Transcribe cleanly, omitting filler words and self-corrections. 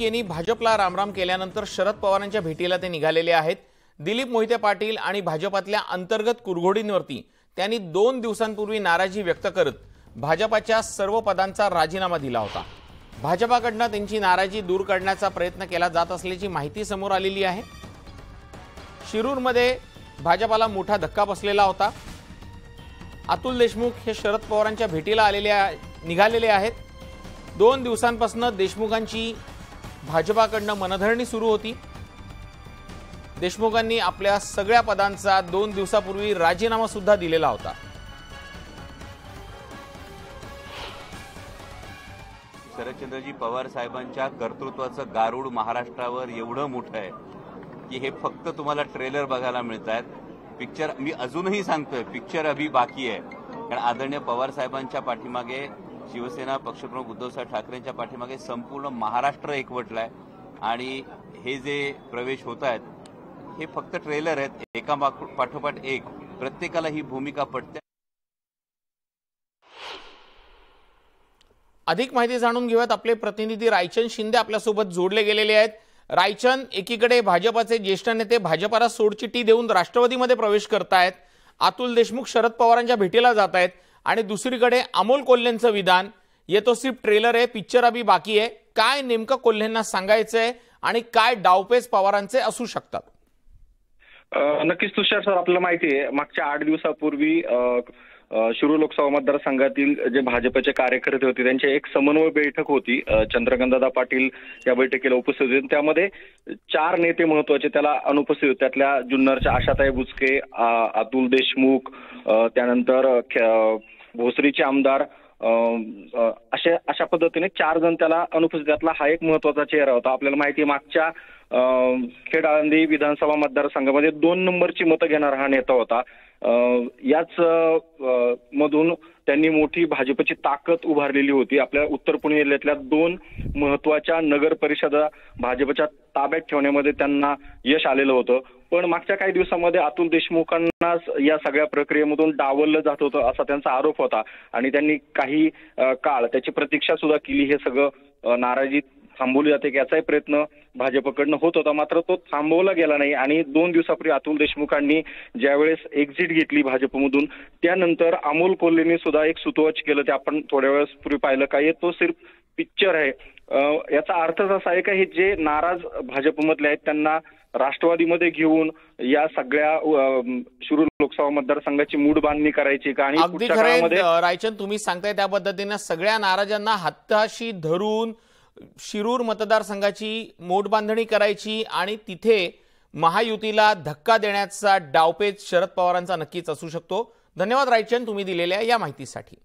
देशमुख यांनी भाजपला रामराम केल्यानंतर शरद पवारांच्या भेटीला ते निघालेले आहेत। दिलीप मोहिते पाटील आणि भाजपातल्या अंतर्गत कुरघोडींवरती त्यांनी 2 दिवसांपूर्वी नाराजी व्यक्त करत भाजपाच्या सर्व पदांचा राजीनामा दिला होता। भाजपाकडून त्यांची नाराजी दूर करण्याचा प्रयत्न केला जात असल्याची माहिती समोर आलेली आहे। शिरूरमध्ये भाजपाला मोठा धक्का बसलेला होता। अतुल देशमुख हे शरद पवारांच्या भेटीला निघालेले आहेत। 2 दिवसांपासून देशमुखांची भाजपाकडून मनधरणी सुरू होती। देशमुखांनी आपल्या सगळ्या पदांचा 2 दिवसापूर्वी राजीनामा सुद्धा दिलेला होता। शरदचंद्रजी पवार साहेबांच्या कर्तृत्वाचं गारुड महाराष्ट्रावर एवढं मोठं आहे की हे फक्त तुम्हाला ट्रेलर बघायला मिळतात। पिक्चर मी अजूनही सांगतोय, पिक्चर अभी बाकी आहे। कारण आदरणीय पवार साहेबांच्या पाठीमागे शिवसेना पक्षप्रमुख उद्धवसाहेब ठाकरेंच्या पाठीमागे संपूर्ण महाराष्ट्र एकवटलाय आणि हे जे प्रवेश होत आहेत हे फक्त ट्रेलर आहेत। एका पाठोपाठ एक प्रत्येकाला ही भूमिका पटते। अधिक माहिती जाणून घेऊयात। आपले प्रतिनिधी रायचंद शिंदे आपल्यासोबत जोडले गेलेले आहेत। रायचंद, एकीकडे भाजपाचे ज्येष्ठ नेते भाजपाला सोडचिठ्ठी देऊन राष्ट्रवादीमध्ये प्रवेश करतायत, अतुल देशमुख शरद पवारांच्या भेटीला जात आहेत आणि दुसरीकडे अमोल कोल्हेंचं विधान, ये तो सिर्फ ट्रेलर आहे, पिक्चर अभी बाकी आहे। काय नेमकं कोल्हेंना सांगायचंय आणि काय डावपेच पवारांचे असू शकतात? नक्कीच तुषार सर, आपल्याला माहिती आहे मागच्या 8 दिवसापूर्वी शिरूर लोकसभा मतदारसंघातील जे भाजपचे कार्यकर्ते होते त्यांची एक समन्वय बैठक होती। चंद्रकांतदादा पाटील या बैठकीला उपस्थित होते। त्यामध्ये 4 नेते महत्वाचे त्याला अनुपस्थित होते। त्यातल्या जुन्नरच्या आशाताई बुचके, अतुल देशमुख, त्यानंतर भोसरीचे आमदार, अशा पद्धतीने 4 जण त्याला अनुपस्थित। त्यातला हा एक महत्वाचा चेहरा होता। आपल्याला माहिती आहे मागच्या खेड आळंदी विधानसभा मतदारसंघामध्ये 2 नंबरची मतं घेणारा हा नेता होता। याच मधून त्यांनी मोठी भाजपची ताकद उभारलेली होती। आपल्या उत्तर पुणे जिल्ह्यातल्या 2 महत्वाच्या नगर परिषदा भाजपच्या ताब्यात ठेवण्यामध्ये त्यांना यश आलेलं होतं। पण मागच्या काही दिवसांमध्ये अतुल देशमुखांना या सगळ्या प्रक्रियेमधून डावललं जात होतं असा त्यांचा आरोप होता आणि त्यांनी काही काळ त्याची प्रतीक्षा सुद्धा केली। हे सगळं नाराजी थांबवली जाते याचाही प्रयत्न भाजपकडनं होत होता, मात्र तो थांबवला गेला नाही। आणि 2 दिवसापूर्वी अतुल देशमुखांनी ज्यावेळेस एक्झिट घेतली भाजपमधून, त्यानंतर अमोल कोल्हेंनी सुद्धा एक सूतोवाच केलं। ते आपण थोड्या वेळेसपूर्वी पाहिलं काय, तो सिर्फ पिक्चर आहे। याचा अर्थच असा आहे का हे जे नाराज भाजपमधले आहेत त्यांना राष्ट्रवादीमध्ये घेऊन या सगळ्या शिरूर लोकसभा मतदारसंघाची मूड बांधणी करायची का? आणि अगदी खरं रायचंद, तुम्ही सांगताय त्या पद्धतीने सगळ्या नाराजांना हाताशी धरून शिरूर मतदारसंघाची मोडबांधणी करायची आणि तिथे महायुतीला धक्का देण्याचा डावपेच शरद पवारांचा नक्कीच असू शकतो। धन्यवाद रायचंद, तुम्ही दिलेल्या या माहितीसाठी।